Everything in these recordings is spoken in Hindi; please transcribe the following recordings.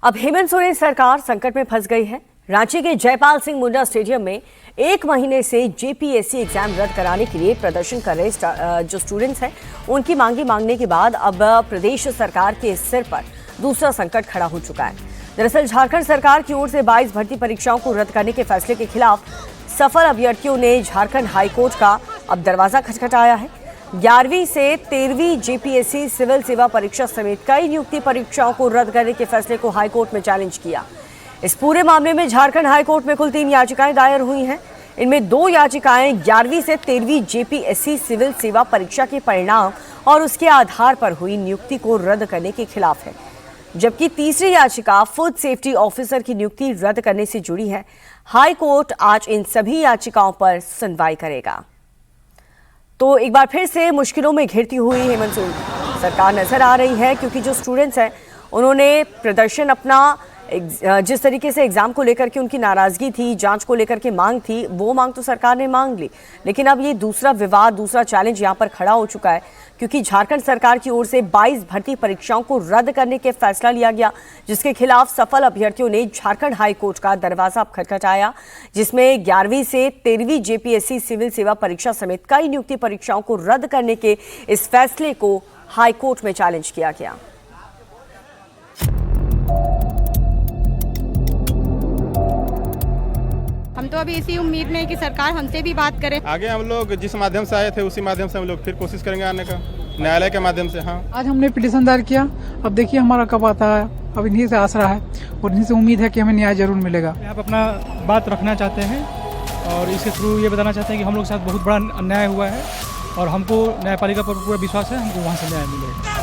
अब हेमंत सोरेन सरकार संकट में फंस गई है। रांची के जयपाल सिंह मुंडा स्टेडियम में 1 महीने से जेपीएससी एग्जाम रद्द कराने के लिए प्रदर्शन कर रहे जो स्टूडेंट्स हैं, उनकी मांगने के बाद अब प्रदेश सरकार के सिर पर दूसरा संकट खड़ा हो चुका है। दरअसल झारखंड सरकार की ओर से 22 भर्ती परीक्षाओं को रद्द करने के फैसले के खिलाफ सफल अभ्यर्थियों ने झारखंड हाईकोर्ट का अब दरवाजा खटखटाया है। 11वीं से 13वीं जेपीएससी सिविल सेवा परीक्षा समेत कई नियुक्ति परीक्षाओं को रद्द करने के फैसले को हाईकोर्ट में चैलेंज किया। इस पूरे मामले में झारखंड हाईकोर्ट में कुल 3 याचिकाएं दायर हुई हैं। इनमें 2 याचिकाएं 11वीं से 13वीं जेपीएससी सिविल सेवा परीक्षा के परिणाम और उसके आधार पर हुई नियुक्ति को रद्द करने के खिलाफ है, जबकि तीसरी याचिका फूड सेफ्टी ऑफिसर की नियुक्ति रद्द करने से जुड़ी है। हाईकोर्ट आज इन सभी याचिकाओं पर सुनवाई करेगा। तो एक बार फिर से मुश्किलों में घिरती हुई हेमंत सोरेन सरकार नजर आ रही है, क्योंकि जो स्टूडेंट्स हैं उन्होंने प्रदर्शन अपना जिस तरीके से एग्जाम को लेकर के उनकी नाराजगी थी, जांच को लेकर के मांग थी, वो मांग तो सरकार ने मांग ली, लेकिन अब ये दूसरा विवाद, दूसरा चैलेंज यहाँ पर खड़ा हो चुका है, क्योंकि झारखंड सरकार की ओर से 22 भर्ती परीक्षाओं को रद्द करने के फैसला लिया गया, जिसके खिलाफ सफल अभ्यर्थियों ने झारखंड हाईकोर्ट का दरवाजा खटखटाया, जिसमें 11वीं से 13वीं जेपीएससी सिविल सेवा परीक्षा समेत कई नियुक्ति परीक्षाओं को रद्द करने के इस फैसले को हाईकोर्ट में चैलेंज किया गया। हम तो अभी इसी उम्मीद में है कि सरकार हमसे भी बात करे। आगे हम लोग जिस माध्यम से आए थे उसी माध्यम से हम लोग फिर कोशिश करेंगे आने का, न्यायालय के माध्यम से। हाँ, आज हमने पिटीशन दायर किया, अब देखिए हमारा कब आता है। अब इन्हीं से आसरा है और इन्हीं से उम्मीद है कि हमें न्याय जरूर मिलेगा। आप अपना बात रखना चाहते हैं और इसके थ्रू ये बताना चाहते हैं कि हम लोग के साथ बहुत बड़ा अन्याय हुआ है और हमको न्यायपालिका पर पूरा विश्वास है, हमको वहाँ से न्याय मिलेगा।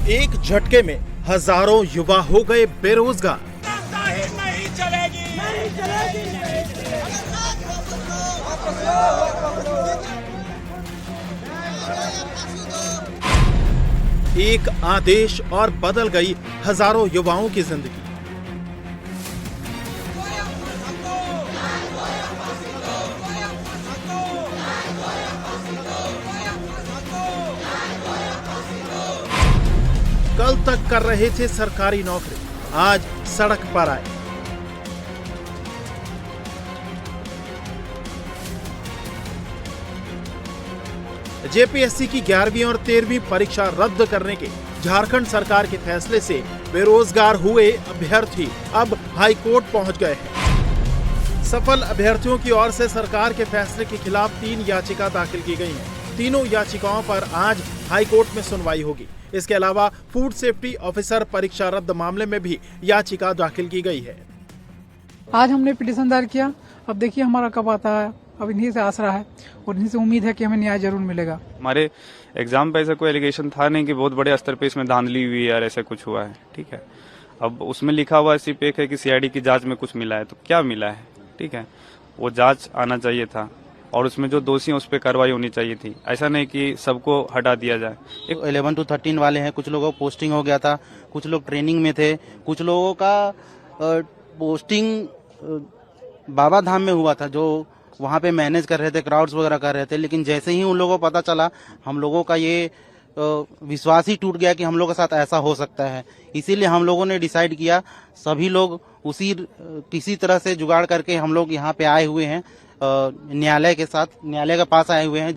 एक झटके में हजारों युवा हो गए बेरोजगार। एक आदेश और बदल गई हजारों युवाओं की जिंदगी। कल तक कर रहे थे सरकारी नौकरी, आज सड़क पर आए। जेपीएससी की 11वीं और 13वीं परीक्षा रद्द करने के झारखंड सरकार के फैसले से बेरोजगार हुए अभ्यर्थी अब हाईकोर्ट पहुंच गए हैं। सफल अभ्यर्थियों की ओर से सरकार के फैसले के खिलाफ 3 याचिका दाखिल की गई हैं। तीनों याचिकाओं पर आज हाईकोर्ट में सुनवाई होगी। इसके अलावा फूड सेफ्टी ऑफिसर परीक्षा रद्द मामले में भी याचिका दाखिल की गई है। आज हमने पिटीशन दायर किया, अब देखिए हमारा कब आता है। अब इन्हीं से आसरा है और इन्हीं से उम्मीद है कि हमें न्याय जरूर मिलेगा। हमारे एग्जाम पे ऐसा कोई एलिगेशन था नहीं कि बहुत बड़े स्तर पे इसमें धांधली हुई है और ऐसा कुछ हुआ है, ठीक है। अब उसमें लिखा हुआ इसी पे है कि सीआईडी की जांच में कुछ मिला है, तो क्या मिला है, ठीक है, वो जांच आना चाहिए था और उसमें जो दोषी हैं उस पर कार्रवाई होनी चाहिए थी। ऐसा नहीं कि सबको हटा दिया जाए। 11 to 13 वाले हैं, कुछ लोगों को पोस्टिंग हो गया था, कुछ लोग ट्रेनिंग में थे, कुछ लोगों का पोस्टिंग बाबा धाम में हुआ था, जो वहाँ पे मैनेज कर रहे थे, क्राउड्स वगैरह कर रहे थे। लेकिन जैसे ही उन लोगों को पता चला, हम लोगों का ये विश्वास ही टूट गया कि हम लोगों के साथ ऐसा हो सकता है। इसीलिए हम लोगों ने डिसाइड किया, सभी लोग किसी तरह से जुगाड़ करके हम लोग यहाँ पे आए हुए हैं, न्यायालय के पास आए हुए हैं,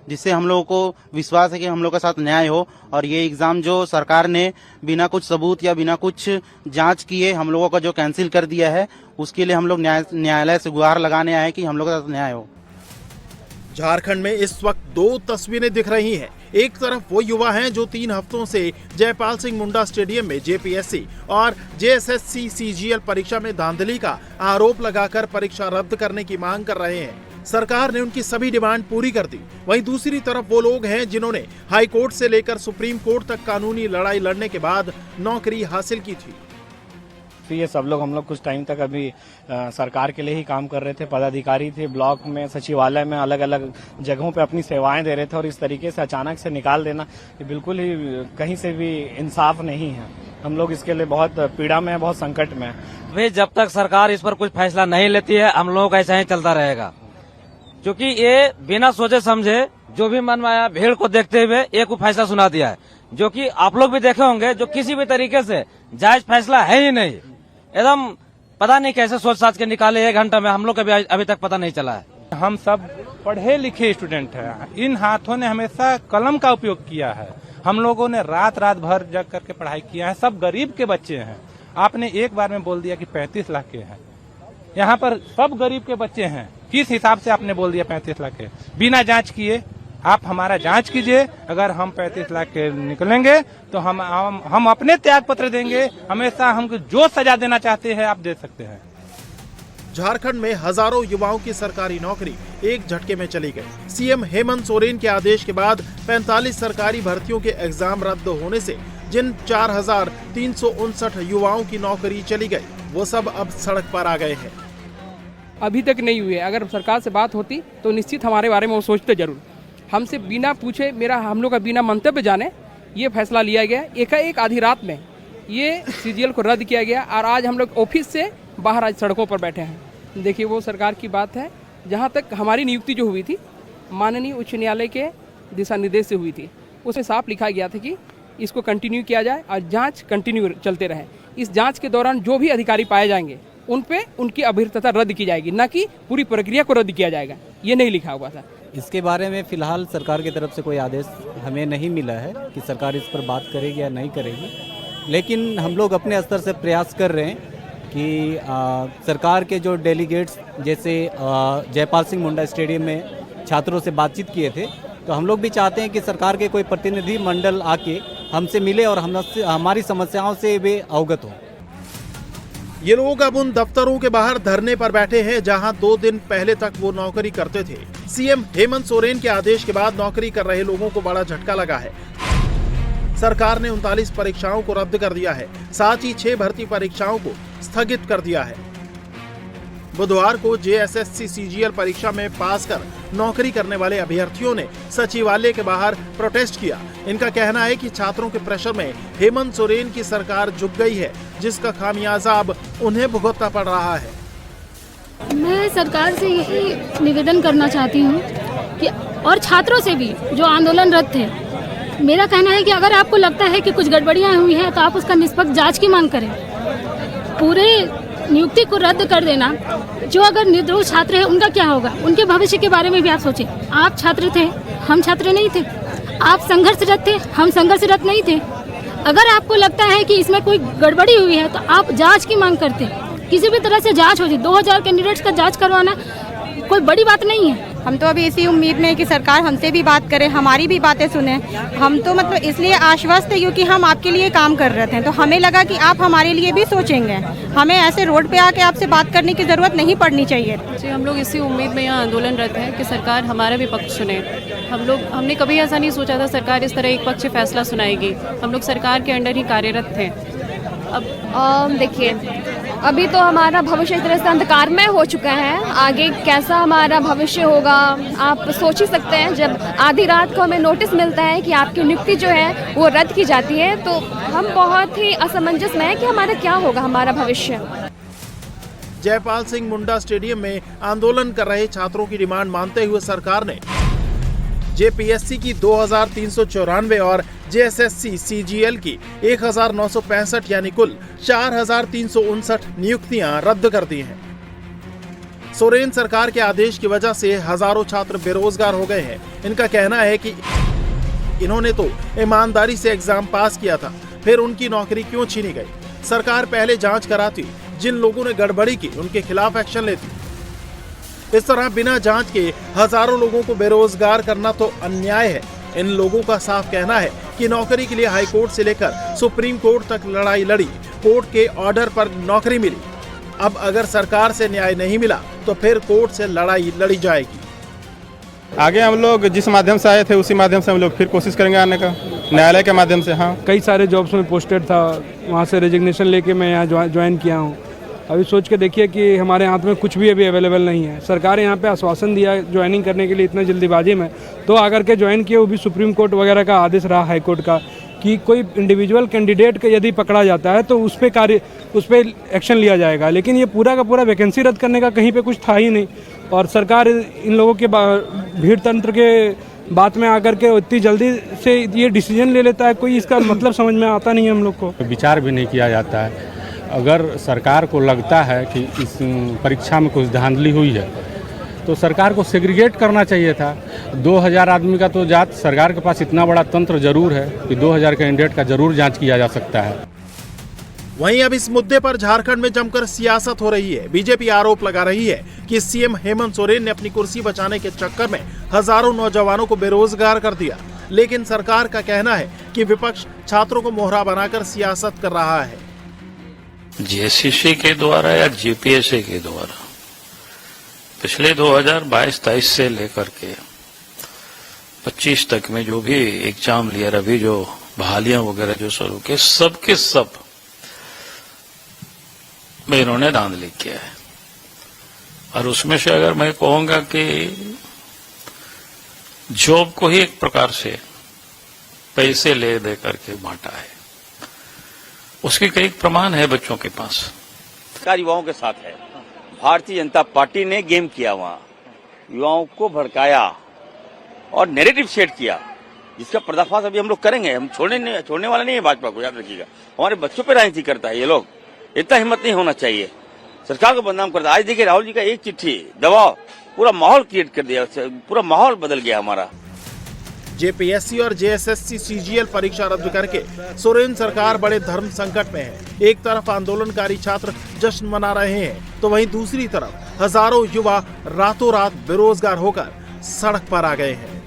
जिससे हम लोगों को विश्वास है कि हम लोग के साथ न्याय हो। और ये एग्जाम जो सरकार ने बिना कुछ सबूत या बिना कुछ जांच किए हम लोगों का जो कैंसिल कर दिया है, उसके लिए हम लोग न्यायालय से गुहार लगाने आए कि हम लोग के साथ न्याय हो। झारखंड में इस वक्त 2 तस्वीरें दिख रही हैं। एक तरफ वो युवा हैं जो 3 हफ्तों से जयपाल सिंह मुंडा स्टेडियम में जेपीएससी और जेएसएससी सीजीएल परीक्षा में धांधली का आरोप लगाकर परीक्षा रद्द करने की मांग कर रहे हैं। सरकार ने उनकी सभी डिमांड पूरी कर दी। वहीं दूसरी तरफ वो लोग हैं जिन्होंने हाईकोर्ट से लेकर सुप्रीम कोर्ट तक कानूनी लड़ाई लड़ने के बाद नौकरी हासिल की थी। तो ये सब लोग हम लोग कुछ टाइम तक अभी सरकार के लिए ही काम कर रहे थे, पदाधिकारी थे, ब्लॉक में, सचिवालय में, अलग अलग जगहों पे अपनी सेवाएं दे रहे थे और इस तरीके से अचानक से निकाल देना ये बिल्कुल ही कहीं से भी इंसाफ नहीं है। हम लोग इसके लिए बहुत पीड़ा में है, बहुत संकट में है। जब तक सरकार इस पर कुछ फैसला नहीं लेती है, हम लोग ऐसा ही चलता रहेगा। क्योंकि ये बिना सोचे समझे जो भी मन में आया भीड़ को देखते हुए एक को फैसला सुना दिया है, जो कि आप लोग भी देखे होंगे, जो किसी भी तरीके से जायज फैसला है ही नहीं। एकदम पता नहीं कैसे सोच साच के निकाले, 1 घंटा में हम लोग को अभी तक पता नहीं चला है। हम सब पढ़े लिखे स्टूडेंट हैं, इन हाथों ने हमेशा कलम का उपयोग किया है। हम लोगों ने रात भर जग करके पढ़ाई किया है। सब गरीब के बच्चे हैं। आपने एक बार में बोल दिया कि 35 लाख के हैं। यहाँ पर सब गरीब के बच्चे हैं। किस हिसाब से आपने बोल दिया 35 लाख के? बिना जांच किए आप हमारा जांच कीजिए। अगर हम 35 लाख के निकलेंगे तो हम अपने त्याग पत्र देंगे। हमेशा हमको जो सजा देना चाहते हैं आप दे सकते हैं। झारखंड में हजारों युवाओं की सरकारी नौकरी एक झटके में चली गई। सीएम हेमंत सोरेन के आदेश के बाद 45 सरकारी भर्तियों के एग्जाम रद्द होने से जिन 4,359 युवाओं की नौकरी चली गई, वो सब अब सड़क पर आ गए हैं। अभी तक नहीं हुई है। अगर सरकार से बात होती तो निश्चित हमारे बारे में वो सोचते जरूर। हमसे बिना पूछे, हम लोग का बिना मंतव्य जाने ये फैसला लिया गया। एकाएक आधी रात में ये सीजीएल को रद्द किया गया और आज हम लोग ऑफिस से बाहर आज सड़कों पर बैठे हैं। देखिए, वो सरकार की बात है। जहाँ तक हमारी नियुक्ति जो हुई थी माननीय उच्च न्यायालय के दिशा निर्देश से हुई थी, उसमें साफ लिखा गया था कि इसको कंटिन्यू किया जाए और जांच कंटिन्यू चलते रहे। इस जांच के दौरान जो भी अधिकारी पाए जाएंगे उन पे उनकी अभिरता रद्द की जाएगी, न कि पूरी प्रक्रिया को रद्द किया जाएगा। ये नहीं लिखा हुआ था। इसके बारे में फिलहाल सरकार की तरफ से कोई आदेश हमें नहीं मिला है कि सरकार इस पर बात करेगी या नहीं करेगी, लेकिन हम लोग अपने स्तर से प्रयास कर रहे हैं कि सरकार के जो डेलीगेट्स जैसे जयपाल सिंह मुंडा स्टेडियम में छात्रों से बातचीत किए थे, तो हम लोग भी चाहते हैं कि सरकार के कोई प्रतिनिधि मंडल आके हमसे मिले और हमारी समस्याओं से वे अवगत हों। ये लोग अब उन दफ्तरों के बाहर धरने पर बैठे हैं जहां 2 दिन पहले तक वो नौकरी करते थे। सीएम हेमंत सोरेन के आदेश के बाद नौकरी कर रहे लोगों को बड़ा झटका लगा है। सरकार ने 39 परीक्षाओं को रद्द कर दिया है, साथ ही 6 भर्ती परीक्षाओं को स्थगित कर दिया है। बुधवार को जेएसएससी सीजीएल परीक्षा में पास कर नौकरी करने वाले अभ्यर्थियों ने सचिवालय के बाहर प्रोटेस्ट किया। इनका कहना है कि छात्रों के प्रेशर में हेमंत सोरेन की सरकार झुक गई है, जिसका खामियाजा अब उन्हें भुगतना पड़ रहा है। मैं सरकार से यही निवेदन करना चाहती हूँ कि और छात्रों से भी जो आंदोलनरत थे, मेरा कहना है कि अगर आपको लगता है कि कुछ गड़बड़ियाँ हुई हैं तो आप उसका निष्पक्ष जांच की मांग करें। पूरे नियुक्ति को रद्द कर देना, जो अगर निर्दोष छात्र है उनका क्या होगा, उनके भविष्य के बारे में भी आप सोचें। आप छात्र थे, हम छात्र नहीं थे। आप संघर्षरत थे, हम संघर्षरत नहीं थे। अगर आपको लगता है कि इसमें कोई गड़बड़ी हुई है तो आप जांच की मांग करते, किसी भी तरह से जांच हो जाए। 2000 कैंडिडेट्स का जांच करवाना कोई बड़ी बात नहीं है। हम तो अभी इसी उम्मीद में है कि सरकार हमसे भी बात करे, हमारी भी बातें सुने। हम तो मतलब इसलिए आश्वस्त है क्योंकि हम आपके लिए काम कर रहे थे, तो हमें लगा कि आप हमारे लिए भी सोचेंगे। हमें ऐसे रोड पे आके आपसे बात करने की जरूरत नहीं पड़नी चाहिए। जी, हम लोग इसी उम्मीद में यहाँ आंदोलनरत हैं कि सरकार हमारा भी पक्ष सुने। हमने कभी ऐसा नहीं सोचा था सरकार इस तरह एक पक्ष फैसला सुनाएगी। हम लोग सरकार के अंडर ही कार्यरत थे। अब देखिए, अभी तो हमारा भविष्य इस तरह से अंधकारमय हो चुका है। आगे कैसा हमारा भविष्य होगा आप सोच ही सकते हैं। जब आधी रात को हमें नोटिस मिलता है कि आपकी नियुक्ति जो है वो रद्द की जाती है, तो हम बहुत ही असमंजस में है कि हमारा क्या होगा, हमारा भविष्य। जयपाल सिंह मुंडा स्टेडियम में आंदोलन कर रहे छात्रों की डिमांड मानते हुए सरकार ने जेपीएससी की 2394 और जेएसएससी सीजीएल की 1965 यानी कुल 4359 नियुक्तियां रद्द कर दी हैं। सोरेन सरकार के आदेश की वजह से हजारों छात्र बेरोजगार हो गए हैं। इनका कहना है कि इन्होंने तो ईमानदारी से एग्जाम पास किया था, फिर उनकी नौकरी क्यों छीनी गई। सरकार पहले जांच कराती, जिन लोगों ने गड़बड़ी की उनके खिलाफ एक्शन लेती। इस तरह बिना जांच के हजारों लोगों को बेरोजगार करना तो अन्याय है। इन लोगों का साफ कहना है कि नौकरी के लिए हाई कोर्ट से लेकर सुप्रीम कोर्ट तक लड़ाई लड़ी, कोर्ट के ऑर्डर पर नौकरी मिली। अब अगर सरकार से न्याय नहीं मिला तो फिर कोर्ट से लड़ाई लड़ी जाएगी। आगे हम लोग जिस माध्यम से आए थे उसी माध्यम से हम लोग फिर कोशिश करेंगे आने का, न्यायालय के माध्यम से। हाँ, कई सारे जॉब्स में पोस्टेड था, वहाँ से रेजिग्नेशन लेके मैं यहाँ ज्वाइन किया हूँ। अभी सोच के देखिए कि हमारे हाथ में कुछ भी अभी अवेलेबल नहीं है। सरकार यहाँ पे आश्वासन दिया ज्वाइनिंग करने के लिए इतना जल्दीबाजी में, तो आकर के ज्वाइन किए, वो भी सुप्रीम कोर्ट वगैरह का आदेश रहा, हाई कोर्ट का, कि कोई इंडिविजुअल कैंडिडेट का यदि पकड़ा जाता है तो उस पर एक्शन लिया जाएगा। लेकिन ये पूरा का पूरा वैकेंसी रद्द करने का कहीं पे कुछ था ही नहीं। और सरकार इन लोगों के भीड़ तंत्र के बात में आकर के इतनी जल्दी से ये डिसीजन ले लेता है, कोई इसका मतलब समझ में आता नहीं है हम लोग को। विचार भी नहीं किया जाता है। अगर सरकार को लगता है कि इस परीक्षा में कुछ धांधली हुई है तो सरकार को सेग्रीगेट करना चाहिए था। 2000 आदमी का तो जांच, सरकार के पास इतना बड़ा तंत्र जरूर है कि 2000 कैंडिडेट का जरूर जांच किया जा सकता है। वहीं अब इस मुद्दे पर झारखंड में जमकर सियासत हो रही है। बीजेपी आरोप लगा रही है कि सीएम हेमंत सोरेन ने अपनी कुर्सी बचाने के चक्कर में हजारों नौजवानों को बेरोजगार कर दिया। लेकिन सरकार का कहना है कि विपक्ष छात्रों को मोहरा बनाकर सियासत कर रहा है। जेसीसी के द्वारा या जीपीएससी के द्वारा पिछले 2022-23 से लेकर के 25 तक में जो भी एग्जाम लिया, अभी जो बहालियां वगैरह जो शुरू के सबके सब में इन्होंने धांधली किया है। और उसमें से अगर मैं कहूंगा कि जॉब को ही एक प्रकार से पैसे ले दे करके बांटा है, उसके कई प्रमाण है बच्चों के पास। युवाओं के साथ है। भारतीय जनता पार्टी ने गेम किया, वहां युवाओं को भड़काया और नैरेटिव सेट किया, जिसका पर्दाफाश अभी हम लोग करेंगे। हम छोड़ने वाला नहीं है भाजपा को, याद रखिएगा। हमारे बच्चों पे राजनीति करता है ये लोग, इतना हिम्मत नहीं होना चाहिए। सरकार को बदनाम करता है। आज देखिए राहुल जी का एक चिट्ठी दबाव पूरा माहौल क्रिएट कर दिया, पूरा माहौल बदल गया हमारा। जेपीएससी और जेएसएससी सीजीएल परीक्षा रद्द करके सोरेन सरकार बड़े धर्म संकट में है। एक तरफ आंदोलनकारी छात्र जश्न मना रहे हैं तो वहीं दूसरी तरफ हजारों युवा रातों रात बेरोजगार होकर सड़क पर आ गए हैं।